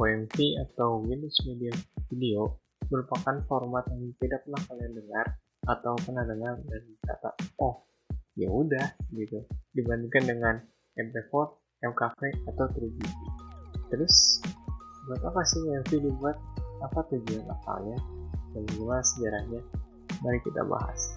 WMV atau Windows Media Video merupakan format yang tidak pernah kalian dengar atau pernah dengar dan kata, oh ya udah gitu, dibandingkan dengan MP4, MKV atau 3GP. Terus buat apa sih WMV dibuat? Apa tujuan asalnya? Dan gimana sejarahnya? Mari kita bahas.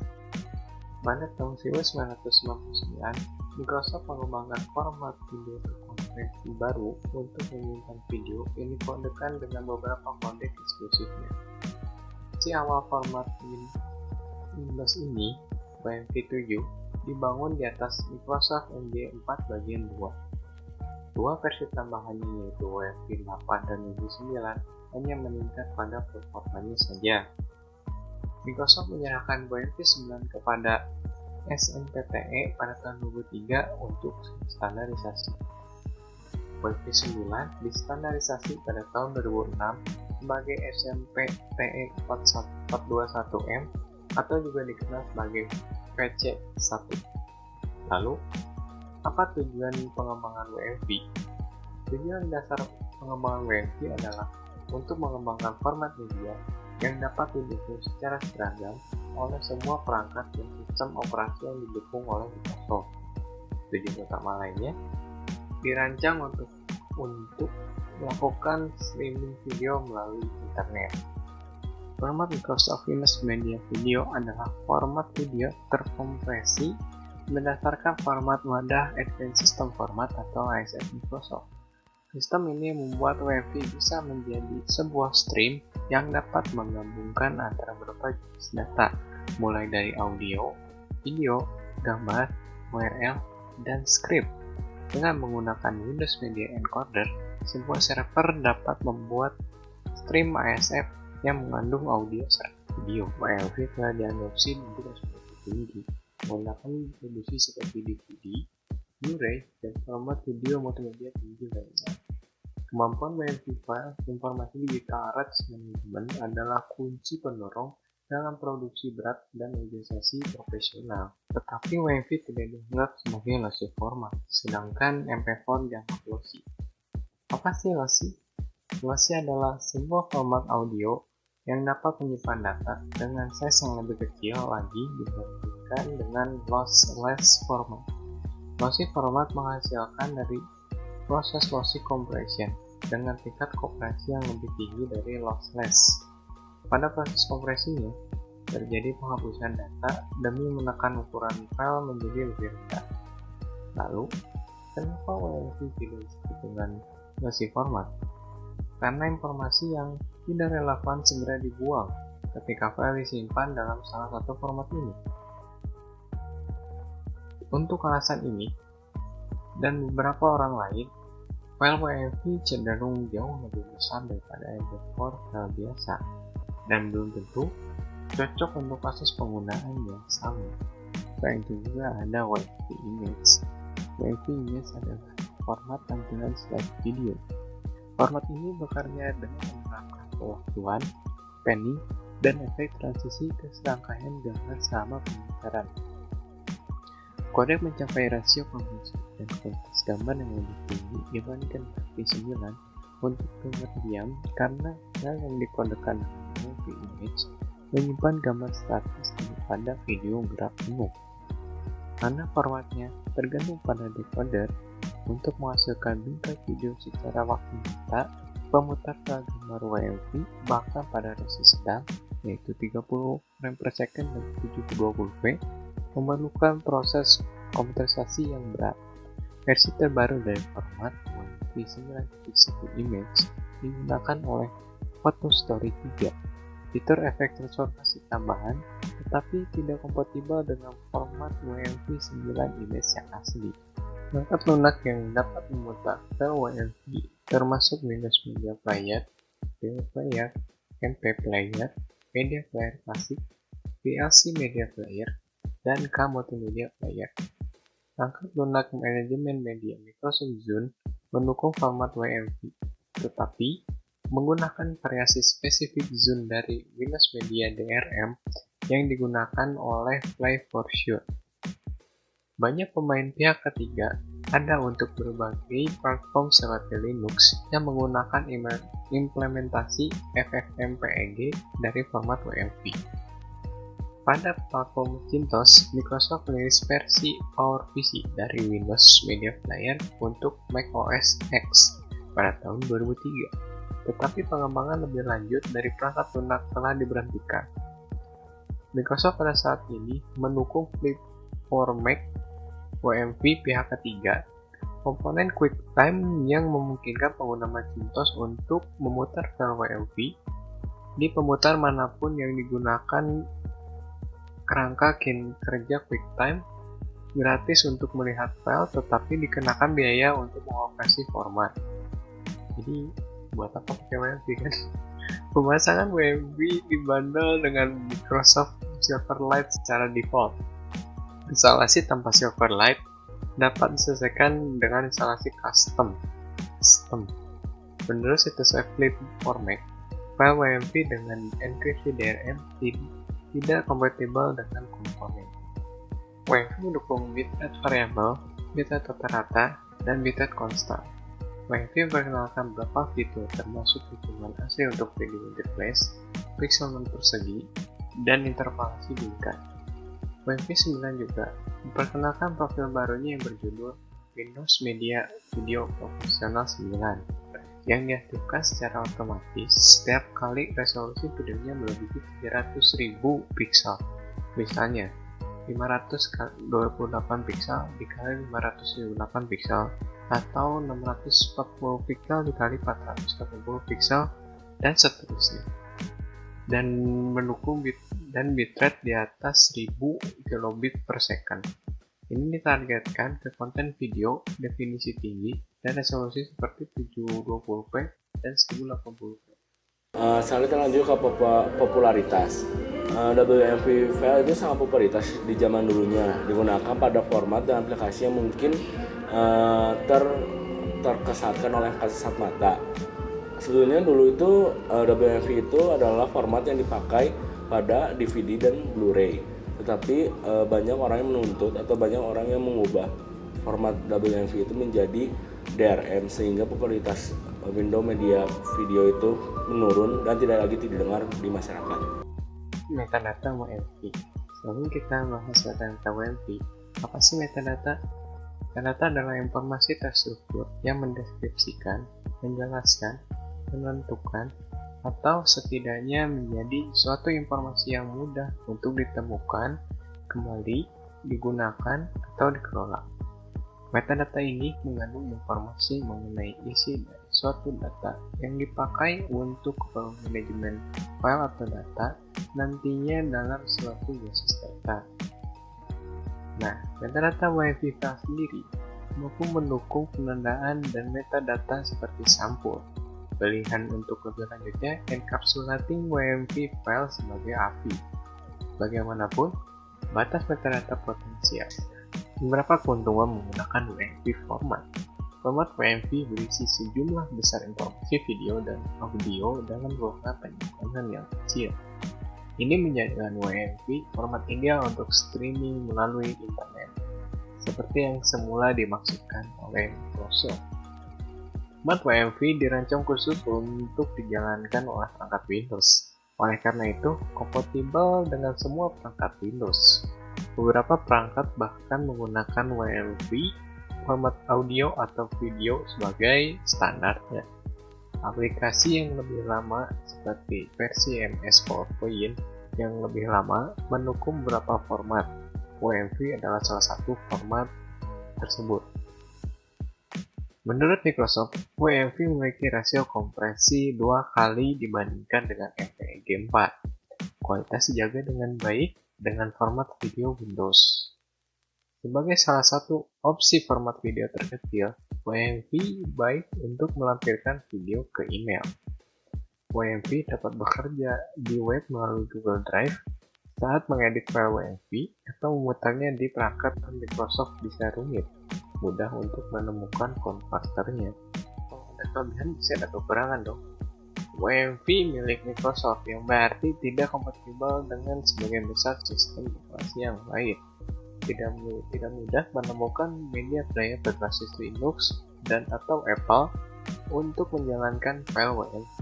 Pada tahun 1999, Microsoft mengembangkan format video konferensi baru untuk menyimpan video yang dikodekan dengan beberapa kodek eksklusifnya. Si awal format Windows ini, WMV7, dibangun di atas Microsoft MD4 bagian 2. Dua versi tambahannya yaitu WMV8 dan WMV9 hanya meningkat pada performanya saja. Microsoft menyerahkan WMV9 kepada SMPTE pada tahun 2003 untuk standarisasi. WMV9 distandarisasi pada tahun 2006 sebagai SMPTE 421M atau juga dikenal sebagai PC1. Lalu, apa tujuan pengembangan WMV? Tujuan dasar pengembangan WMV adalah untuk mengembangkan format media yang dapat didukung secara seragam oleh semua perangkat dan sistem operasi yang didukung oleh Microsoft. Tujuan utama lainnya dirancang untuk melakukan streaming video melalui internet. Format Microsoft Windows Media Video adalah format video terkompresi berdasarkan format wadah Advanced System Format atau ASF Microsoft. Sistem ini membuat WMV bisa menjadi sebuah stream yang dapat menggabungkan antara beberapa jenis data, mulai dari audio, video, gambar, URL, dan script. Dengan menggunakan Windows Media Encoder, sebuah server dapat membuat stream ASF yang mengandung audio serta video. WMV telah diadopsi di sebagai tinggi, menggunakan distribusi seperti DVD, Blu-ray, dan format video multimedia tinggi lainnya. Kemampuan WMV file informasi digital rights management adalah kunci pendorong dalam produksi berat dan organisasi profesional. Tetapi WMV tidak dianggap sebagai lossy format, sedangkan MP4 dianggap lossy. Apa sih lossy? Lossy adalah sebuah format audio yang dapat menyimpan data dengan size yang lebih kecil lagi dibandingkan dengan lossless format. Lossy format menghasilkan dari proses lossy compression dengan tingkat kompresi yang lebih tinggi dari lossless. Pada proses kompresinya, terjadi penghapusan data demi menekan ukuran file menjadi lebih rendah. Lalu, kenapa WMV tidak disebut dengan lossy format? Karena informasi yang tidak relevan segera dibuang ketika file disimpan dalam salah satu format ini. Untuk alasan ini, dan beberapa orang lain, file WMV cenderung jauh lebih besar daripada MP4 file biasa, dan belum tentu cocok untuk kasus penggunaan yang sama. Selain itu juga ada WMV Image. WMV Image adalah format tampilan slide video. Format ini bekerja dengan menerapkan pewaktuan, panning, dan efek transisi ke serangkaian gambar selama pemutaran. Kodek mencapai rasio konversi dan kualitas gambar yang lebih tinggi dibandingkan WMV9 untuk gambar diam karena file yang dikodekan dengan WMV Image menyimpan gambar statis daripada video gerak penuh. Karena formatnya tergantung pada decoder untuk menghasilkan bingkai video secara waktu nyata, pemutar gambar WMV bahkan pada resolusi sedang yaitu 30 frame per second dan 720p memerlukan proses komputerisasi yang berat. Versi terbaru dari format WMV 9.1 Image digunakan oleh Photostory 3, fitur efek transformasi tambahan, tetapi tidak kompatibel dengan format WMV 9 Image yang asli. Perangkat lunak yang dapat memutar file WMV termasuk Windows Media Player, Video Player, MP Player, Media Player Klasik, VLC Media Player, dan K Multimedia Player. Perangkat lunak manajemen media Microsoft Zune mendukung format WMV, tetapi menggunakan variasi spesifik Zune dari Windows Media DRM yang digunakan oleh Play4Sure. Banyak pemain pihak ketiga ada untuk berbagai platform seperti Linux yang menggunakan implementasi FFmpeg dari format WMV. Pada platform Macintosh, Microsoft merilis versi PowerPC dari Windows Media Player untuk Mac OS X pada tahun 2003. Tetapi pengembangan lebih lanjut dari perangkat lunak telah diberhentikan. Microsoft pada saat ini mendukung Flip for Mac WMV pihak ketiga, komponen QuickTime yang memungkinkan pengguna Macintosh untuk memutar file WMV di pemutar manapun yang digunakan kerangka kerja QuickTime, gratis untuk melihat file tetapi dikenakan biaya untuk mengoperasi format. Jadi buat apa pakai WMV kan? Pemasangan WMV dibundle dengan Microsoft Silverlight secara default. Instalasi tanpa Silverlight dapat diselesaikan dengan instalasi custom. Menurut situs Flip for Mac, file WMV dengan enkripsi DRM tidak kompatibel dengan komponen. WMV mendukung bitrate variabel, bitrate rata-rata, dan bitrate konstan. WMV memperkenalkan beberapa fitur termasuk hitungan asli untuk video interface, pixel non persegi, dan interpolasi bingkai. WMV 9 juga memperkenalkan profil barunya yang berjudul Windows Media Video Professional 9 yang diaktifkan secara otomatis setiap kali resolusi videonya melebihi 300.000 piksel. Misalnya, 528 piksel dikali 528 piksel atau 640 piksel dikali 480 piksel dan seterusnya. Dan mendukung bitrate di atas 1000 kilobit per second. Ini ditargetkan ke konten video definisi tinggi dan resolusi seperti 720p dan 1080p. Selanjutnya lanjut ke popularitas. WMV file itu sangat popularitas di zaman dulunya, digunakan pada format dan aplikasi yang mungkin terkesatkan oleh kasat mata. Sebetulnya dulu itu WMV itu adalah format yang dipakai pada DVD dan Blu-ray. Tetapi banyak orang yang menuntut atau banyak orang yang mengubah format WMV itu menjadi DRM sehingga popularitas Windows Media Video itu menurun dan tidak lagi didengar di masyarakat. Metadata WMV. Sebelum kita bahas metadata WMV, apa sih metadata? Metadata adalah informasi terstruktur yang mendeskripsikan, menjelaskan, menentukan, atau setidaknya menjadi suatu informasi yang mudah untuk ditemukan, kembali, digunakan, atau dikelola. Metadata ini mengandung informasi mengenai isi dari suatu data yang dipakai untuk keperluan manajemen file atau data nantinya dalam suatu basis data. Nah, metadata WMV file sendiri mampu mendukung penandaan dan metadata seperti sampul. Pilihan untuk lebih lanjutnya, encapsulating WMV file sebagai API. Bagaimanapun, batas metadata potensial. Beberapa keuntungan menggunakan WMV format. Format WMV berisi sejumlah besar informasi video dan audio dalam jumlah penyimpanan yang kecil. Ini menjadikan WMV format ideal untuk streaming melalui internet, seperti yang semula dimaksudkan oleh Microsoft. Format WMV dirancang khusus untuk dijalankan oleh perangkat Windows. Oleh karena itu, kompatibel dengan semua perangkat Windows. Beberapa perangkat bahkan menggunakan WMV format audio atau video sebagai standarnya. Aplikasi yang lebih lama seperti versi MS PowerPoint yang lebih lama mendukung beberapa format. WMV adalah salah satu format tersebut. Menurut Microsoft, WMV memiliki rasio kompresi 2 kali dibandingkan dengan MPEG 4. Kualitas dijaga dengan baik dengan format video Windows. Sebagai salah satu opsi format video terkecil, WMV baik untuk melampirkan video ke email. WMV dapat bekerja di web melalui Google Drive saat mengedit file WMV atau memutarnya di perangkat Microsoft bisa rumit. Mudah untuk menemukan konverternya. Kalau ada kelebihan bisa ada kekurangan dong. WMV milik Microsoft yang berarti tidak kompatibel dengan sebagian besar sistem operasi yang lain. tidak mudah menemukan media player berbasis Linux dan atau Apple untuk menjalankan file WMV.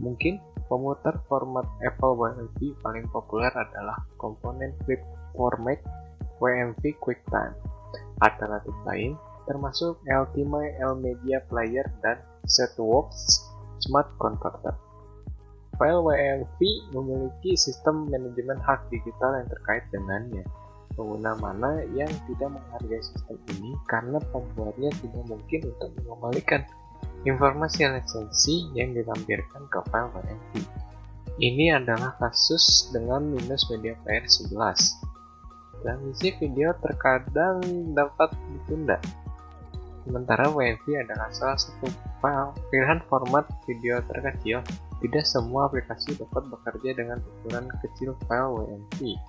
Mungkin komuter format Apple WMV paling populer adalah komponen Quick Format WMV QuickTime. Alternatif lain termasuk Ultima Media Player dan ZWorks Smart Converter. File WMV memiliki sistem manajemen hak digital yang terkait dengannya. Pengguna mana yang tidak menghargai sistem ini karena pembuatnya tidak mungkin untuk mengembalikan informasi lisensi yang dilampirkan ke file WMV. Ini adalah kasus dengan Windows Media Player 11. Transmisi video terkadang dapat ditunda. Sementara WMV adalah salah satu pilihan format video terkecil, tidak semua aplikasi dapat bekerja dengan ukuran kecil file WMV.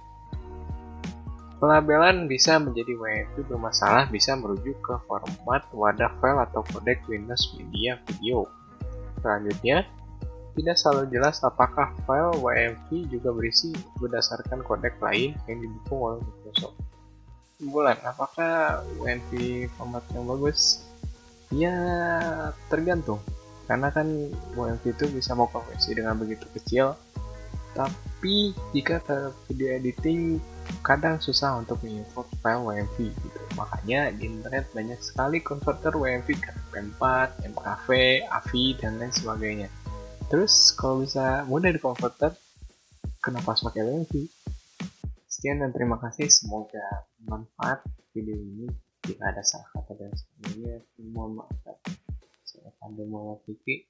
Pelabelan bisa menjadi WMV bermasalah bisa merujuk ke format wadah file atau kodek Windows Media Video. Selanjutnya, tidak selalu jelas apakah file WMV juga berisi berdasarkan kodek lain yang didukung oleh Microsoft. Kesimpulan, apakah WMV format yang bagus? Ya, tergantung. Karena kan WMV itu bisa mau konversi dengan begitu kecil. Tapi jika ke video editing, kadang susah untuk mengimport file WMV gitu. Makanya di internet banyak sekali konverter WMV ke MP4, MKV, AVI, dan lain sebagainya. Terus kalau bisa mudah dikonverter, kenapa harus pakai WMV? Sekian dan terima kasih, semoga bermanfaat video ini. Jika ada salah kata dan sebagainya, mohon maaf. Saya Pandai Muhammad Fikri.